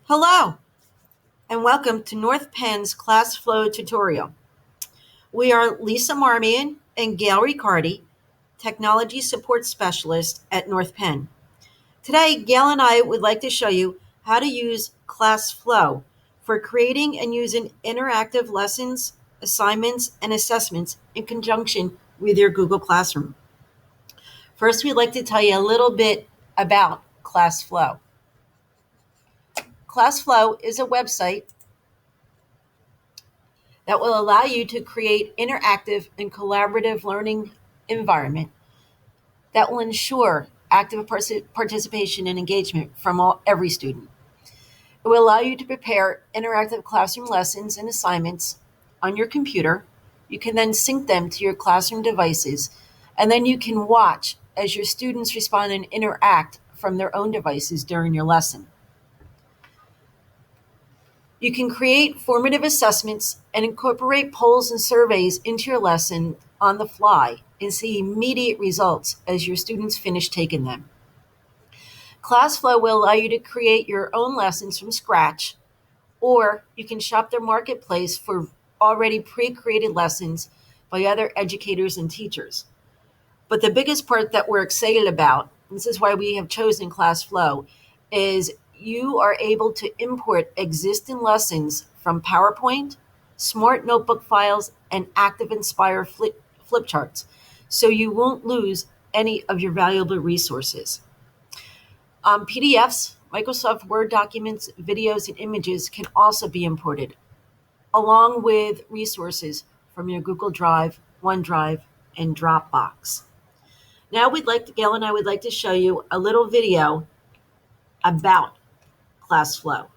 Hello, and welcome to North Penn's Classflow tutorial. We are Lisa Marmion and Gail Riccardi, Technology Support Specialist at North Penn. Today, Gail and I would like to show you how to use Classflow for creating and using interactive lessons, assignments, and assessments in conjunction with your Google Classroom. First, we'd like to tell you a little bit about Classflow. Classflow is a website that will allow you to create interactive and collaborative learning environment that will ensure active participation and engagement from every student. It will allow you to prepare interactive classroom lessons and assignments on your computer. You can then sync them to your classroom devices, and then you can watch as your students respond and interact from their own devices during your lesson. You can create formative assessments and incorporate polls and surveys into your lesson on the fly and see immediate results as your students finish taking them. Classflow will allow you to create your own lessons from scratch, or you can shop their marketplace for already pre-created lessons by other educators and teachers. But the biggest part that we're excited about, and this is why we have chosen Classflow, is you are able to import existing lessons from PowerPoint, Smart Notebook files, and Active Inspire flip charts, so you won't lose any of your valuable resources. PDFs, Microsoft Word documents, videos, and images can also be imported, along with resources from your Google Drive, OneDrive, and Dropbox. Now Gail and I would like to show you a little video about Classflow.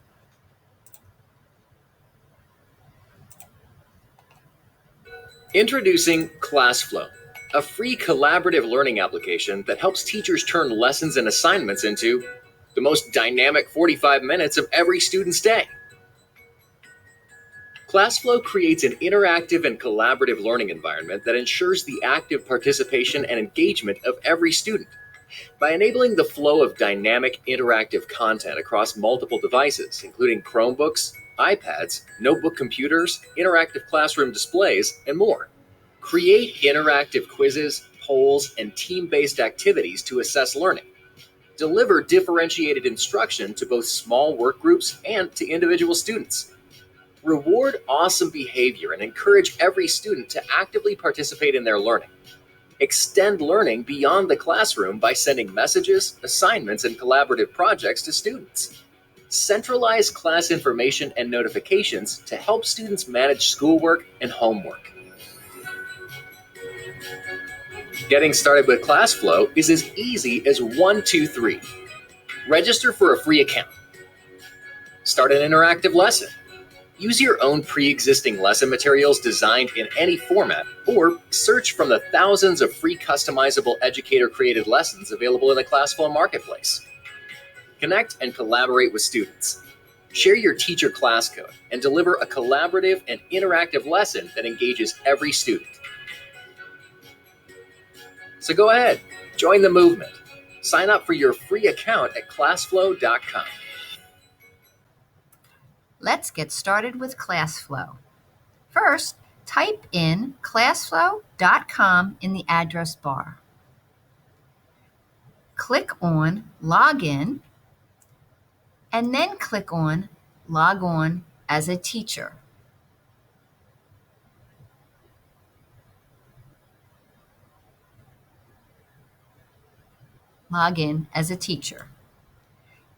Introducing Classflow, a free collaborative learning application that helps teachers turn lessons and assignments into the most dynamic 45 minutes of every student's day. Classflow creates an interactive and collaborative learning environment that ensures the active participation and engagement of every student. By enabling the flow of dynamic, interactive content across multiple devices, including Chromebooks, iPads, notebook computers, interactive classroom displays, and more. Create interactive quizzes, polls, and team-based activities to assess learning. Deliver differentiated instruction to both small work groups and to individual students. Reward awesome behavior and encourage every student to actively participate in their learning. Extend learning beyond the classroom by sending messages, assignments, and collaborative projects to students. Centralize class information and notifications to help students manage schoolwork and homework. Getting started with Classflow is as easy as 1, 2, 3. Register for a free account. Start an interactive lesson. Use your own pre-existing lesson materials designed in any format, or search from the thousands of free customizable educator-created lessons available in the Classflow marketplace. Connect and collaborate with students. Share your teacher class code and deliver a collaborative and interactive lesson that engages every student. So go ahead, join the movement. Sign up for your free account at classflow.com. Let's get started with Classflow. First, type in classflow.com in the address bar. Click on Login, and then click on Log On as a Teacher. Log in as a teacher.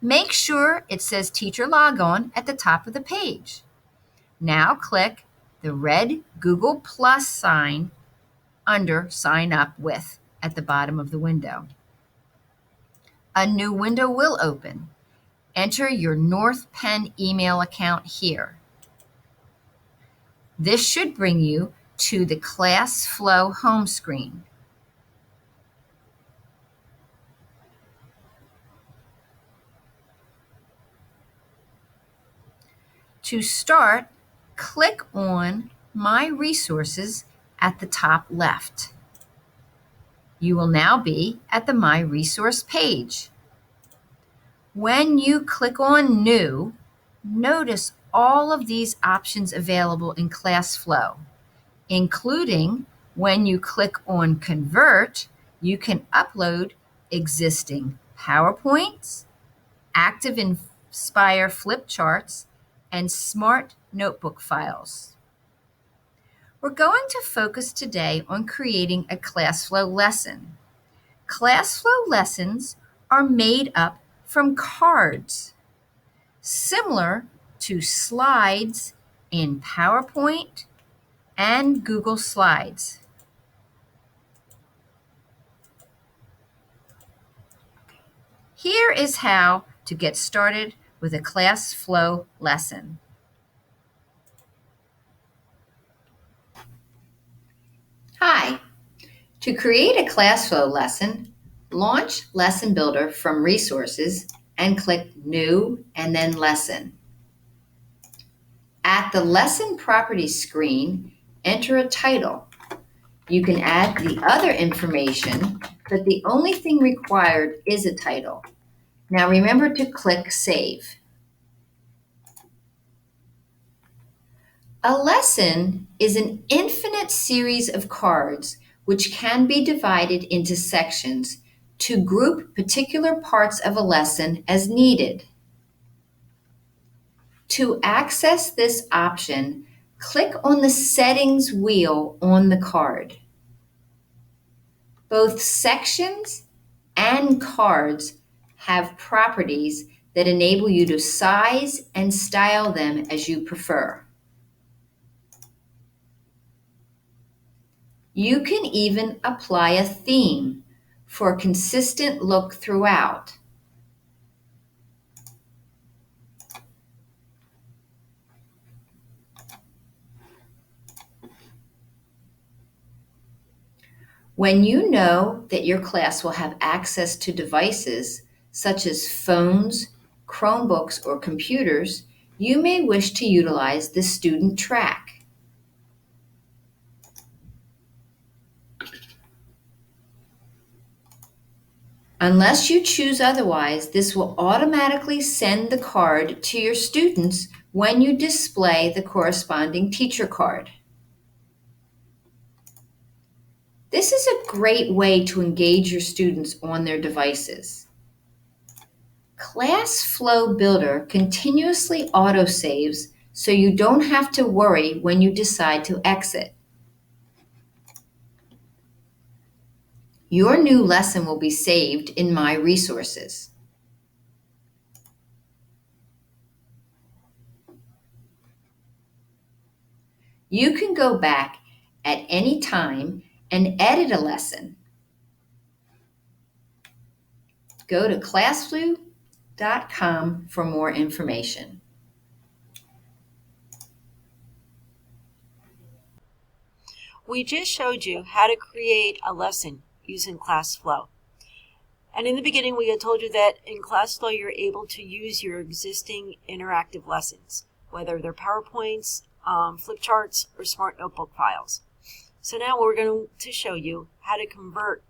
Make sure it says Teacher Log On at the top of the page. Now click the red Google Plus sign under Sign Up With at the bottom of the window. A new window will open. Enter your North Penn email account here. This should bring you to the Classflow home screen. To start, click on My Resources at the top left. You will now be at the My Resource page. When you click on New, Notice all of these options available in Classflow, including when you click on Convert, you can upload existing PowerPoints, Active Inspire flip charts, and Smart Notebook files. We're going to focus today on creating a Classflow lesson. Classflow lessons are made up from cards, similar to slides in PowerPoint and Google Slides. Here is how to get started with a Classflow lesson. Hi. To create a Classflow lesson, launch Lesson Builder from Resources and click New and then Lesson. At the Lesson Properties screen, enter a title. You can add the other information, but the only thing required is a title. Now remember to click Save. A lesson is an infinite series of cards which can be divided into sections to group particular parts of a lesson as needed. To access this option, click on the Settings wheel on the card. Both sections and cards have properties that enable you to size and style them as you prefer. You can even apply a theme for a consistent look throughout. When you know that your class will have access to devices such as phones, Chromebooks, or computers, you may wish to utilize the student track. Unless you choose otherwise, this will automatically send the card to your students when you display the corresponding teacher card. This is a great way to engage your students on their devices. Classflow Builder continuously autosaves so you don't have to worry when you decide to exit. Your new lesson will be saved in My Resources. You can go back at any time and edit a lesson. Go to classflow.com for more information. We just showed you how to create a lesson using Classflow. And in the beginning, we had told you that in Classflow, you're able to use your existing interactive lessons, whether they're PowerPoints, flip charts, or Smart Notebook files. So now we're going to show you how to convert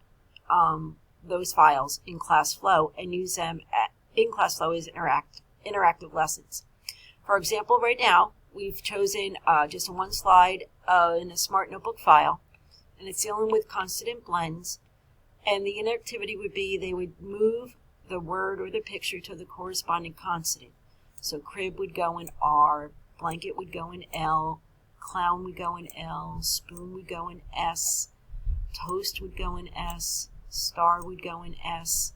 those files in Classflow and use them in Classflow as interactive lessons. For example, right now, we've chosen just one slide in a Smart Notebook file, and it's dealing with consonant blends. And the interactivity would be they would move the word or the picture to the corresponding consonant. So crib would go in R, blanket would go in L, clown would go in L, spoon would go in S, toast would go in S, star would go in S,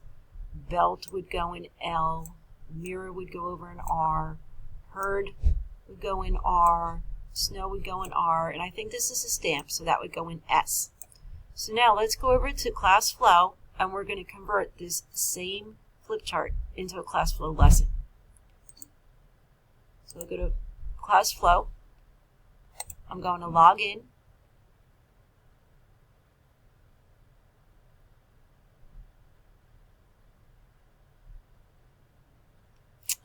belt would go in L, mirror would go over in R, herd would go in R, snow would go in R, and I think this is a stamp, so that would go in S. So now let's go over to Classflow, and we're going to convert this same flip chart into a Classflow lesson. So I'll go to Classflow. I'm going to log in.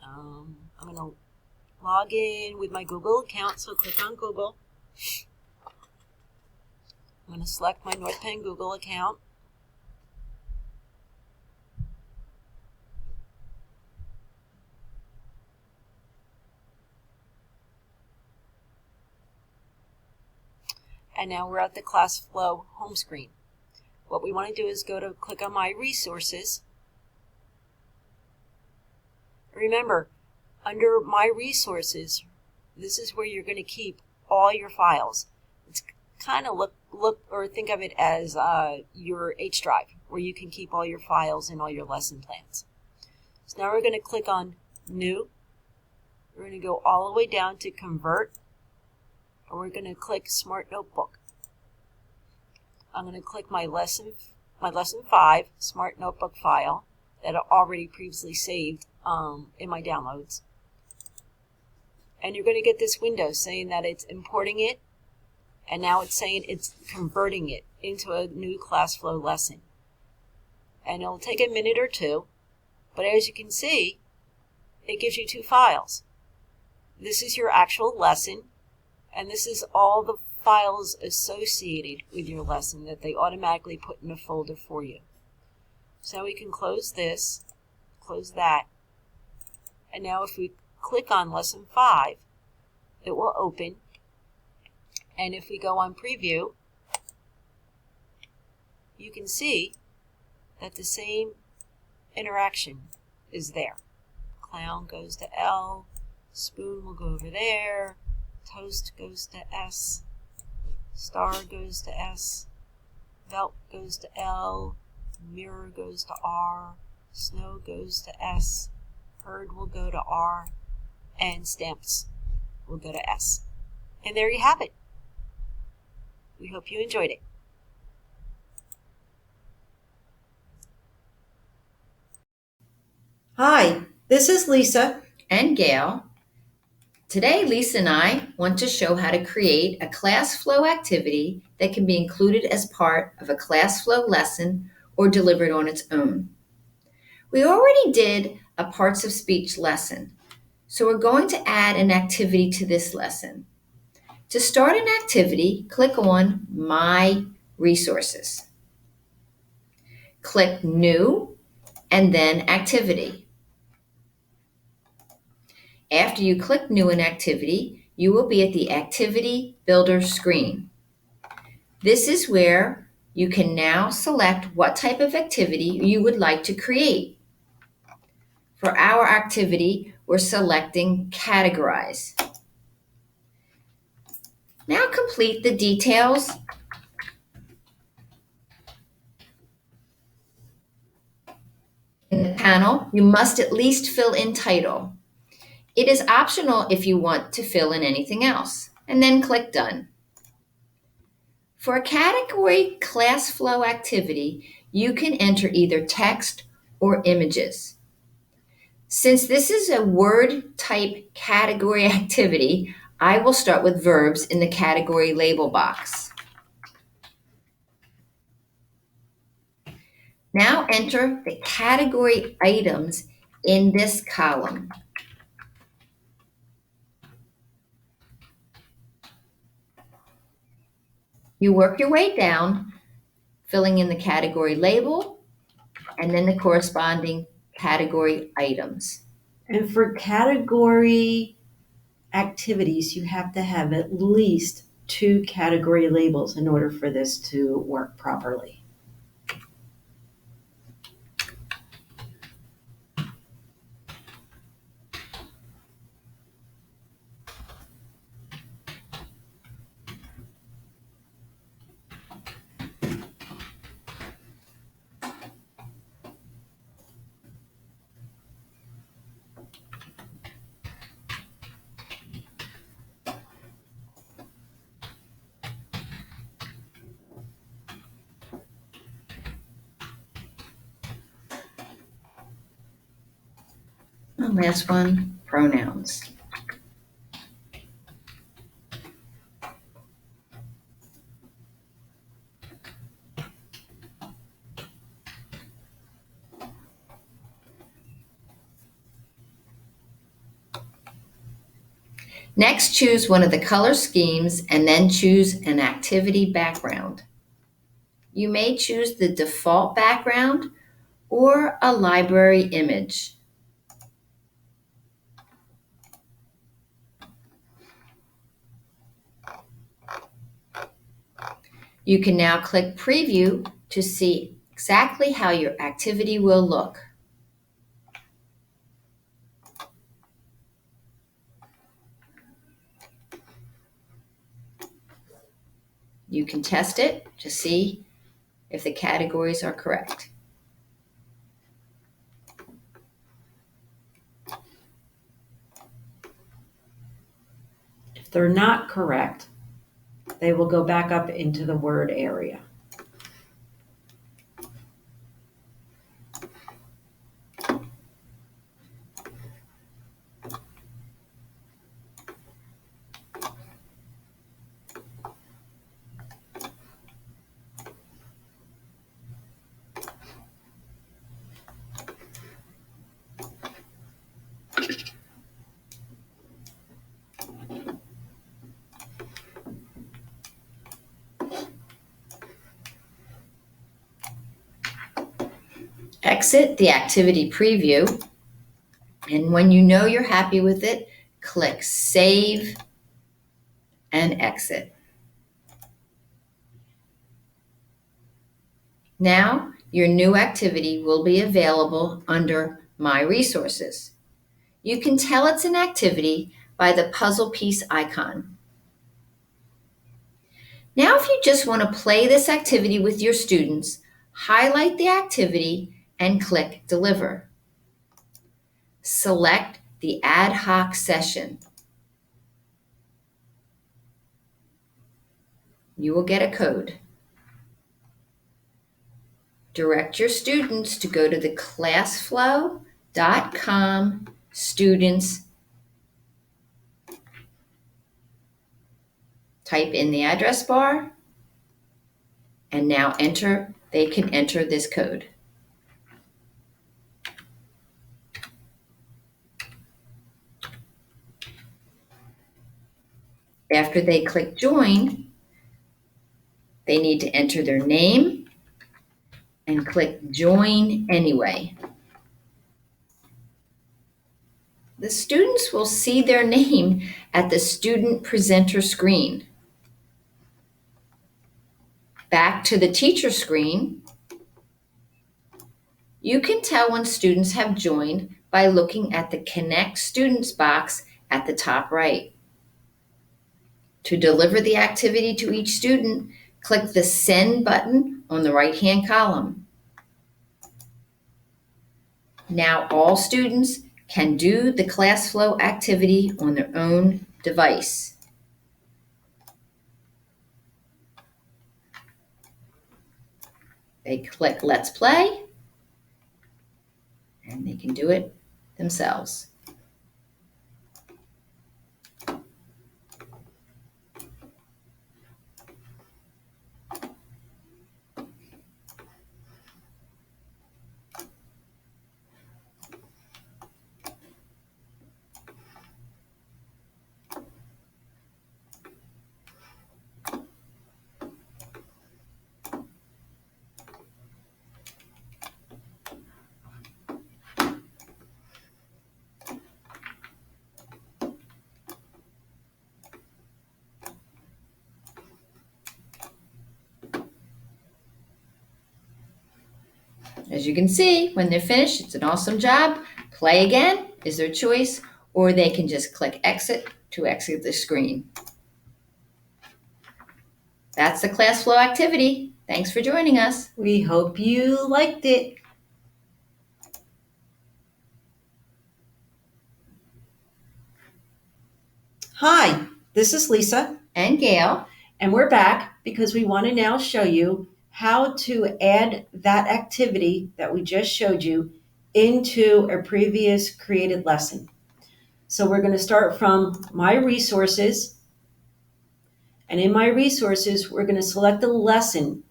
I'm going to log in with my Google account, so click on Google. I'm going to select my North Penn Google account. And now we're at the Classflow home screen. What we want to do is click on My Resources. Remember, under My Resources, this is where you're going to keep all your files. It's kind of look or think of it as your H drive, where you can keep all your files and all your lesson plans. So now we're going to click on New. We're going to go all the way down to Convert, and we're going to click Smart Notebook. I'm going to click my lesson 5 Smart Notebook file that I already previously saved in my downloads. And you're going to get this window saying that it's importing it, and now it's saying it's converting it into a new Classflow lesson. And it'll take a minute or two, but as you can see, it gives you 2 files. This is your actual lesson, and this is all the files associated with your lesson that they automatically put in a folder for you. So we can close this, close that, and now if we click on Lesson 5, it will open, and if we go on Preview, you can see that the same interaction is there. Clown goes to L, spoon will go over there, toast goes to S, star goes to S, belt goes to L, mirror goes to R, snow goes to S, herd will go to R, and stamps will go to S. And there you have it. We hope you enjoyed it. Hi, this is Lisa. And Gail. Today, Lisa and I want to show how to create a Classflow activity that can be included as part of a Classflow lesson or delivered on its own. We already did a parts of speech lesson, so we're going to add an activity to this lesson. To start an activity, click on My Resources. Click New and then Activity. After you click New in Activity, you will be at the Activity Builder screen. This is where you can now select what type of activity you would like to create. For our activity, we're selecting Categorize. Now complete the details. In the panel, you must at least fill in title. It is optional if you want to fill in anything else, and then click Done. For a category Classflow activity, you can enter either text or images. Since this is a word type category activity, I will start with verbs in the category label box. Now enter the category items in this column. You work your way down, filling in the category label and then the corresponding category items. And for category activities, you have to have at least 2 category labels in order for this to work properly. And last one, pronouns. Next, choose one of the color schemes and then choose an activity background. You may choose the default background or a library image. You can now click Preview to see exactly how your activity will look. You can test it to see if the categories are correct. If they're not correct, they will go back up into the word area. Exit the activity preview, and when you know you're happy with it, click Save and Exit. Now, your new activity will be available under My Resources. You can tell it's an activity by the puzzle piece icon. Now, if you just want to play this activity with your students, highlight the activity and click Deliver. Select the ad hoc session. You will get a code. Direct your students to go to the classflow.com students. Type in the address bar, and now they can enter this code. After they click Join, they need to enter their name and click Join Anyway. The students will see their name at the Student Presenter screen. Back to the teacher screen, you can tell when students have joined by looking at the Connect Students box at the top right. To deliver the activity to each student, click the Send button on the right-hand column. Now all students can do the Classflow activity on their own device. They click Let's Play, and they can do it themselves. As you can see, when they're finished, it's an awesome job. Play again is their choice, or they can just click Exit to exit the screen. That's the Classflow activity. Thanks for joining us. We hope you liked it. Hi, this is Lisa. And Gail. And we're back because we want to now show you how to add that activity that we just showed you into a previous created lesson. So we're going to start from My Resources. And in My Resources, we're going to select the lesson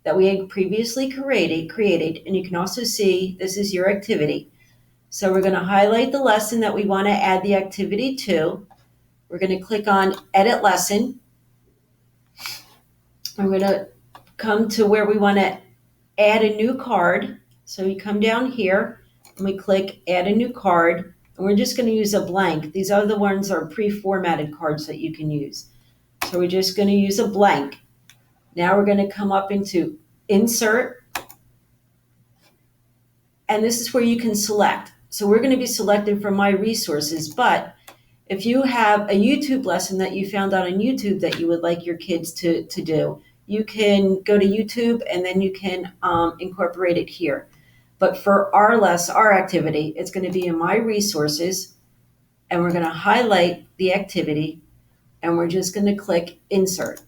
that we had previously created. And you can also see this is your activity. So we're going to highlight the lesson that we want to add the activity to. We're going to click on Edit Lesson. I'm going to come to where we want to add a new card. So we come down here and we click Add a New Card. And we're just going to use a blank. These are the ones that are pre-formatted cards that you can use. So we're just going to use a blank. Now we're going to come up into Insert, and this is where you can select. So we're going to be selected from My Resources, but if you have a YouTube lesson that you found out on YouTube that you would like your kids to do, you can go to YouTube and then you can incorporate it here. But for our activity, it's going to be in My Resources, and we're going to highlight the activity, and we're just going to click Insert.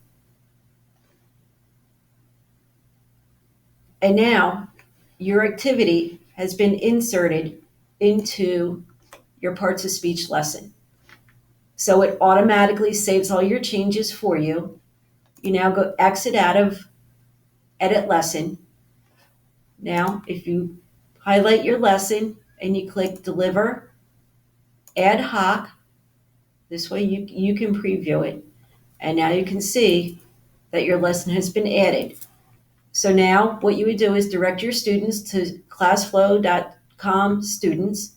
And now your activity has been inserted into your parts of speech lesson. So it automatically saves all your changes for you. You now go exit out of Edit Lesson. Now, if you highlight your lesson and you click Deliver Ad Hoc, this way you can preview it. And now you can see that your lesson has been added. So now what you would do is direct your students to classflow.com students,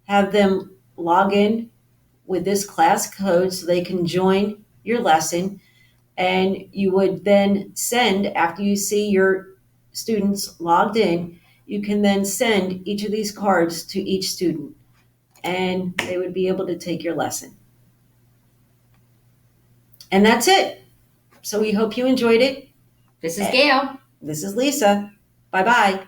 have them log in with this class code so they can join your lesson, and you would then send, after you see your students logged in, you can then send each of these cards to each student, and they would be able to take your lesson. And that's it. So we hope you enjoyed it. This is Gail. This is Lisa. Bye-bye.